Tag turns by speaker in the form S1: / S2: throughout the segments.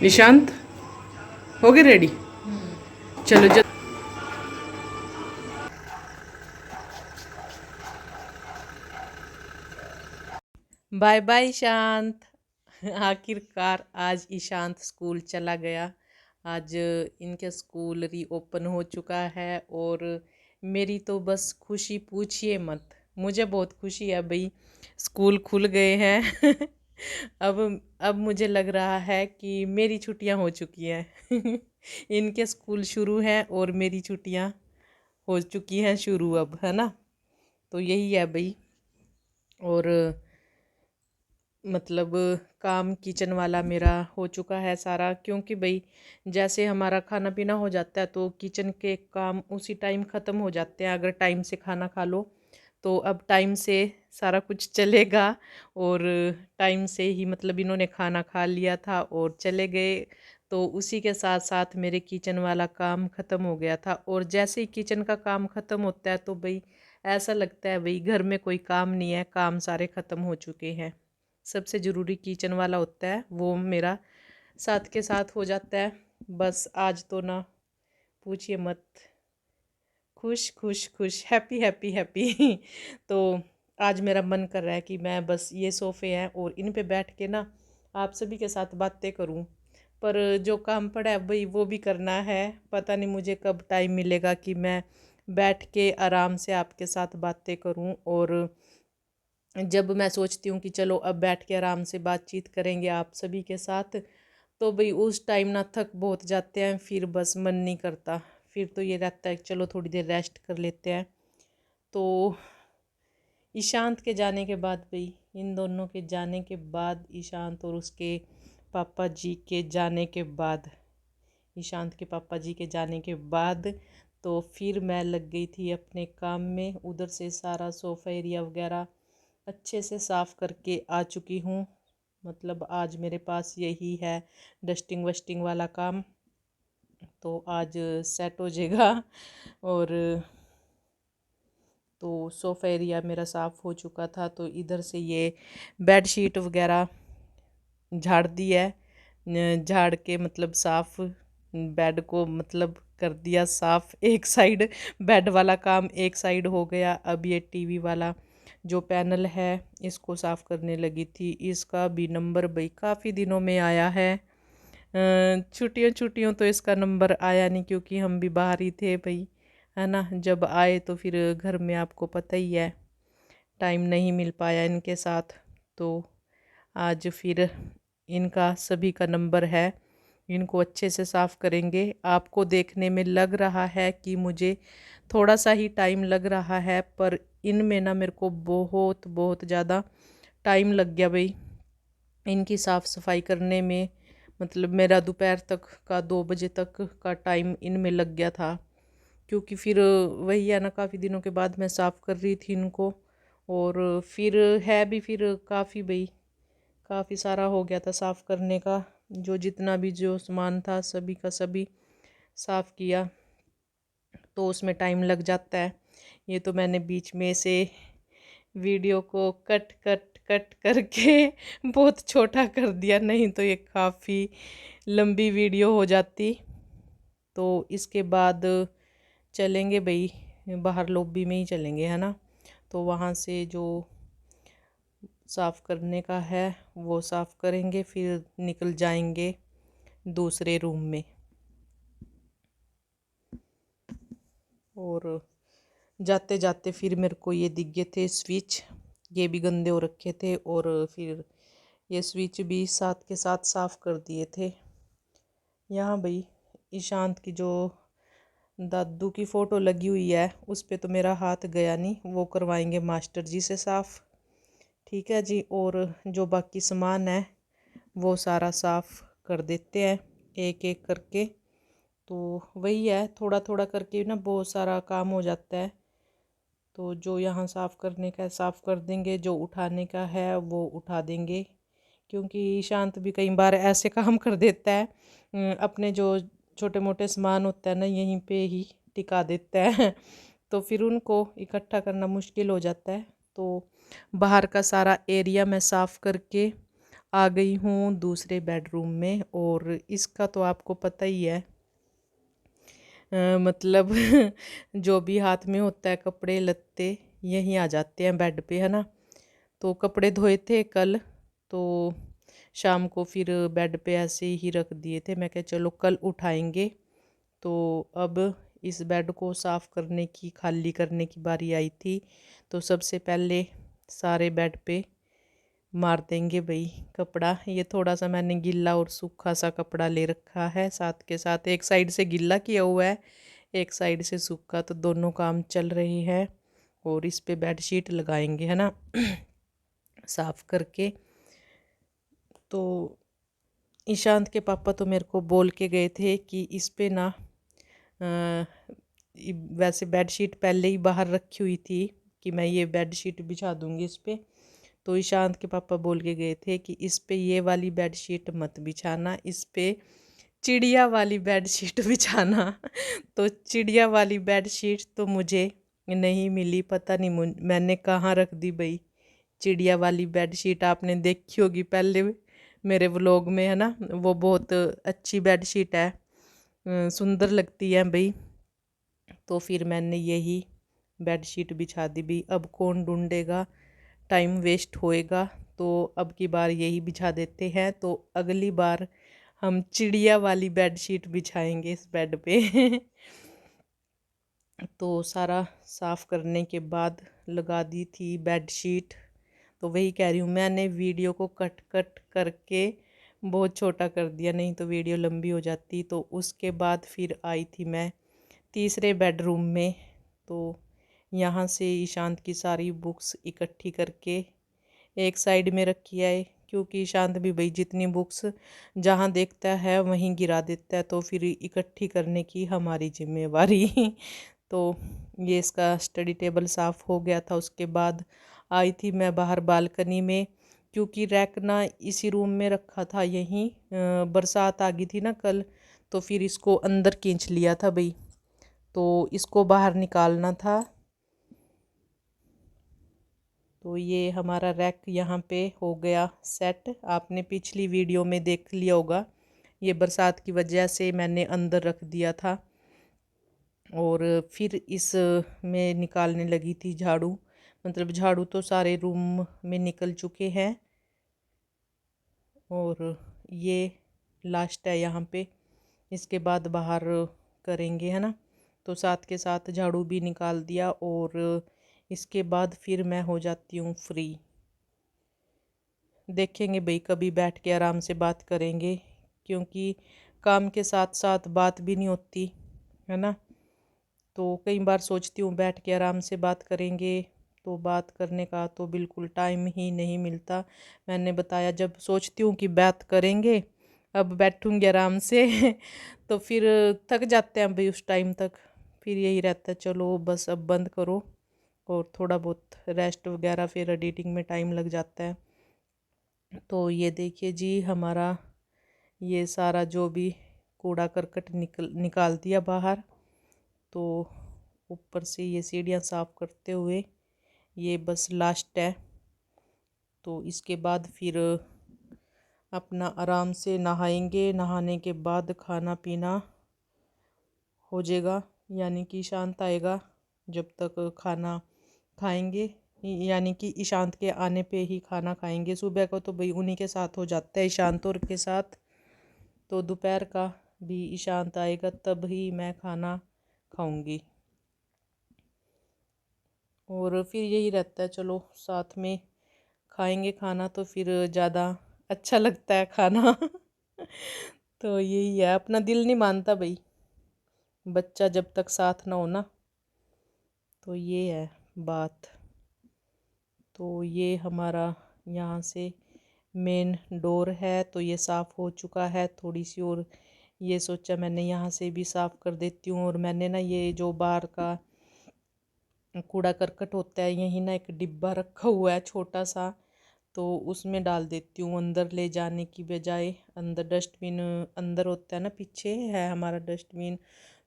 S1: निशांत हो गए रेडी? चलो जल्दी। Bye bye Ishant. आखिरकार आज ईशांत स्कूल चला गया। आज इनके स्कूल रीओपन हो चुका है और मेरी तो बस खुशी पूछिए मत। मुझे बहुत खुशी है भाई, स्कूल खुल गए हैं। अब मुझे लग रहा है कि मेरी छुट्टियां हो चुकी हैं। इनके स्कूल शुरू हैं और मेरी छुट्टियां हो चुकी हैं शुरू अब, है ना। तो यही है भाई। और मतलब काम किचन वाला मेरा हो चुका है सारा, क्योंकि भाई जैसे हमारा खाना पीना हो जाता है तो किचन के काम उसी टाइम ख़त्म हो जाते हैं। अगर टाइम से खाना खा लो तो अब टाइम से सारा कुछ चलेगा। और टाइम से ही मतलब इन्होंने खाना खा लिया था और चले गए, तो उसी के साथ साथ मेरे किचन वाला काम ख़त्म हो गया था। और जैसे ही किचन का काम ख़त्म होता है तो भाई ऐसा लगता है भाई घर में कोई काम नहीं है, काम सारे ख़त्म हो चुके हैं। सबसे ज़रूरी किचन वाला होता है, वो मेरा साथ के साथ हो जाता है। बस आज तो ना पूछिए मत, खुश खुश खुश, हैप्पी हैप्पी हैप्पी। तो आज मेरा मन कर रहा है कि मैं बस ये सोफ़े हैं और इन पे बैठ के ना आप सभी के साथ बातें करूं। पर जो काम पड़ा है भाई वो भी करना है। पता नहीं मुझे कब टाइम मिलेगा कि मैं बैठ के आराम से आपके साथ बातें करूं। और जब मैं सोचती हूँ कि चलो अब बैठ के आराम से बातचीत करेंगे आप सभी के साथ, तो भाई उस टाइम ना थक बहुत जाते हैं, फिर बस मन नहीं करता। फिर तो ये रहता है कि चलो थोड़ी देर रेस्ट कर लेते हैं। तो ईशांत के जाने के बाद भाई, इन दोनों के जाने के बाद, ईशांत और उसके पापा जी के जाने के बाद, ईशांत के पापा जी के जाने के बाद तो फिर मैं लग गई थी अपने काम में। उधर से सारा सोफ़ा एरिया वगैरह अच्छे से साफ़ करके आ चुकी हूँ। मतलब आज मेरे पास यही है डस्टिंग वस्टिंग वाला काम, तो आज सेट हो जाएगा। और तो सोफ़ा एरिया मेरा साफ़ हो चुका था, तो इधर से ये बेड शीट वगैरह झाड़ दी है। झाड़ के मतलब साफ़ बेड को मतलब कर दिया साफ़। एक साइड बेड वाला काम एक साइड हो गया। अब ये टीवी वाला जो पैनल है इसको साफ़ करने लगी थी। इसका भी नंबर भाई काफ़ी दिनों में आया है। छुट्टियों छुट्टियों तो इसका नंबर आया नहीं, क्योंकि हम भी बाहर ही थे भाई, है ना। जब आए तो फिर घर में आपको पता ही है टाइम नहीं मिल पाया इनके साथ। तो आज फिर इनका सभी का नंबर है। इनको अच्छे से साफ़ करेंगे। आपको देखने में लग रहा है कि मुझे थोड़ा सा ही टाइम लग रहा है, पर इनमें ना मेरे को बहुत बहुत ज़्यादा टाइम लग गया भाई इनकी साफ़ सफाई करने में। मतलब मेरा दोपहर तक का 2 बजे तक का टाइम इनमें लग गया था, क्योंकि फिर वही है ना, काफ़ी दिनों के बाद मैं साफ़ कर रही थी इनको। और फिर है भी फिर काफ़ी भाई, काफ़ी सारा हो गया था साफ़ करने का। जो जितना भी जो सामान था सभी का सभी साफ़ किया, तो उसमें टाइम लग जाता है। ये तो मैंने बीच में से वीडियो को कट कट कट करके बहुत छोटा कर दिया, नहीं तो ये काफ़ी लंबी वीडियो हो जाती। तो इसके बाद चलेंगे भाई, बाहर लॉबी में ही चलेंगे, है ना। तो वहाँ से जो साफ़ करने का है वो साफ़ करेंगे, फिर निकल जाएंगे दूसरे रूम में। और जाते जाते फिर मेरे को ये दिख गए थे स्विच, ये भी गंदे हो रखे थे, और फिर ये स्विच भी साथ के साथ साफ़ कर दिए थे। यहाँ भाई ईशांत की जो दादू की फ़ोटो लगी हुई है उस पे तो मेरा हाथ गया नहीं, वो करवाएंगे मास्टर जी से साफ़। ठीक है जी। और जो बाकी सामान है वो सारा साफ़ कर देते हैं एक एक करके। तो वही है, थोड़ा थोड़ा करके ना बहुत सारा काम हो जाता है। तो जो यहाँ साफ़ करने का है साफ़ कर देंगे, जो उठाने का है वो उठा देंगे। क्योंकि शांत भी कई बार ऐसे काम कर देता है, अपने जो छोटे मोटे सामान होता है ना यहीं पे ही टिका देता है। तो फिर उनको इकट्ठा करना मुश्किल हो जाता है। तो बाहर का सारा एरिया मैं साफ़ करके आ गई हूँ दूसरे बेडरूम में। और इसका तो आपको पता ही है, मतलब जो भी हाथ में होता है कपड़े लत्ते यहीं आ जाते हैं बेड पे, है ना। तो कपड़े धोए थे कल, तो शाम को फिर बेड पे ऐसे ही रख दिए थे। मैं क्या चलो कल उठाएंगे। तो अब इस बेड को साफ़ करने की, खाली करने की बारी आई थी। तो सबसे पहले सारे बेड पे मार देंगे भाई कपड़ा। ये थोड़ा सा मैंने गीला और सूखा सा कपड़ा ले रखा है, साथ के साथ एक साइड से गीला किया हुआ है, एक साइड से सूखा, तो दोनों काम चल रहे हैं। और इस पे बेड शीट लगाएंगे, है ना, साफ़ करके। तो ईशांत के पापा तो मेरे को बोल के गए थे कि इस पे ना, वैसे बेड शीट पहले ही बाहर रखी हुई थी कि मैं ये बेड शीट बिछा दूंगी इस पे। तो ईशांत के पापा बोल के गए थे कि इस पे ये वाली बेड शीट मत बिछाना, इस पे चिड़िया वाली बेड शीट बिछाना। तो चिड़िया वाली बेड शीट तो मुझे नहीं मिली, पता नहीं मैंने कहाँ रख दी भाई। चिड़िया वाली बेड शीट आपने देखी होगी पहले मेरे व्लॉग में, है ना, वो बहुत अच्छी बेड शीट है, सुंदर लगती है भाई। तो फिर मैंने यही बेड शीट बिछा दी भी। अब कौन ढूंढेगा, टाइम वेस्ट होएगा, तो अब की बार यही बिछा देते हैं। तो अगली बार हम चिड़िया वाली बेड शीट बिछाएंगे इस बेड पे। तो सारा साफ़ करने के बाद लगा दी थी बेड शीट। तो वही कह रही हूँ, मैंने वीडियो को कट कट करके बहुत छोटा कर दिया, नहीं तो वीडियो लंबी हो जाती। तो उसके बाद फिर आई थी मैं तीसरे बेडरूम में। तो यहाँ से ईशांत की सारी बुक्स इकट्ठी करके एक साइड में रखी है, क्योंकि ईशांत भी भाई जितनी बुक्स जहाँ देखता है वहीं गिरा देता है, तो फिर इकट्ठी करने की हमारी जिम्मेवारी। तो ये इसका स्टडी टेबल साफ़ हो गया था। उसके बाद आई थी मैं बाहर बालकनी में, क्योंकि रैक ना इसी रूम में रखा था यहीं, बरसात आ गई थी ना कल, तो फिर इसको अंदर खींच लिया था भाई, तो इसको बाहर निकालना था। तो ये हमारा रैक यहाँ पे हो गया सेट। आपने पिछली वीडियो में देख लिया होगा, ये बरसात की वजह से मैंने अंदर रख दिया था। और फिर इस में निकालने लगी थी झाड़ू, मतलब झाड़ू तो सारे रूम में निकल चुके हैं। और ये लास्ट है यहाँ पे, इसके बाद बाहर करेंगे, है ना। तो साथ के साथ झाड़ू भी निकाल दिया, और इसके बाद फिर मैं हो जाती हूँ फ्री। देखेंगे भाई, कभी बैठ के आराम से बात करेंगे, क्योंकि काम के साथ साथ बात भी नहीं होती, है ना। तो कई बार सोचती हूँ बैठ के आराम से बात करेंगे, तो बात करने का तो बिल्कुल टाइम ही नहीं मिलता। मैंने बताया, जब सोचती हूँ कि बात करेंगे, अब बैठूँगी आराम से तो फिर थक जाते हैं भाई उस टाइम तक। फिर यही रहता है, चलो बस अब बंद करो, और थोड़ा बहुत रेस्ट वगैरह, फिर एडिटिंग में टाइम लग जाता है। तो ये देखिए जी, हमारा ये सारा जो भी कूड़ा करकट निकाल दिया बाहर। तो ऊपर से ये सीढ़ियाँ साफ़ करते हुए ये बस लास्ट है। तो इसके बाद फिर अपना आराम से नहाएंगे, नहाने के बाद खाना पीना हो जाएगा, यानी कि ईशांत आएगा जब तक खाना खाएंगे, यानी कि ईशांत के आने पे ही खाना खाएंगे। सुबह को तो भाई उन्हीं के साथ हो जाता है, ईशांत और के साथ। तो दोपहर का भी ईशांत आएगा तब ही मैं खाना खाऊंगी। और फिर यही रहता है, चलो साथ में खाएंगे खाना, तो फिर ज़्यादा अच्छा लगता है खाना। तो यही है, अपना दिल नहीं मानता भाई बच्चा जब तक साथ ना हो ना। तो ये है बात। तो ये हमारा यहाँ से मेन डोर है, तो ये साफ़ हो चुका है थोड़ी सी। और ये सोचा मैंने यहाँ से भी साफ़ कर देती हूँ। और मैंने ना ये जो बाहर का कूड़ा करकट होता है, यहीं ना एक डिब्बा रखा हुआ है छोटा सा, तो उसमें डाल देती हूँ, अंदर ले जाने की बजाय। अंदर डस्टबिन अंदर होता है ना, पीछे है हमारा डस्टबिन।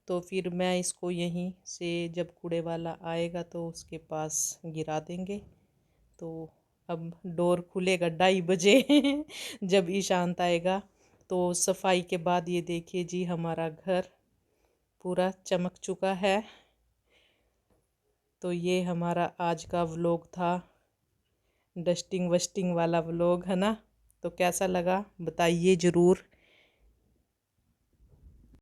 S1: तो फिर मैं इसको यहीं से जब कूड़े वाला आएगा तो उसके पास गिरा देंगे। तो अब डोर खुलेगा 2:30 बजे जब ईशांत आएगा। तो सफाई के बाद ये देखिए जी हमारा घर पूरा चमक चुका है। तो ये हमारा आज का व्लॉग था, डस्टिंग वस्टिंग वाला व्लॉग है ना। तो कैसा लगा बताइए ज़रूर।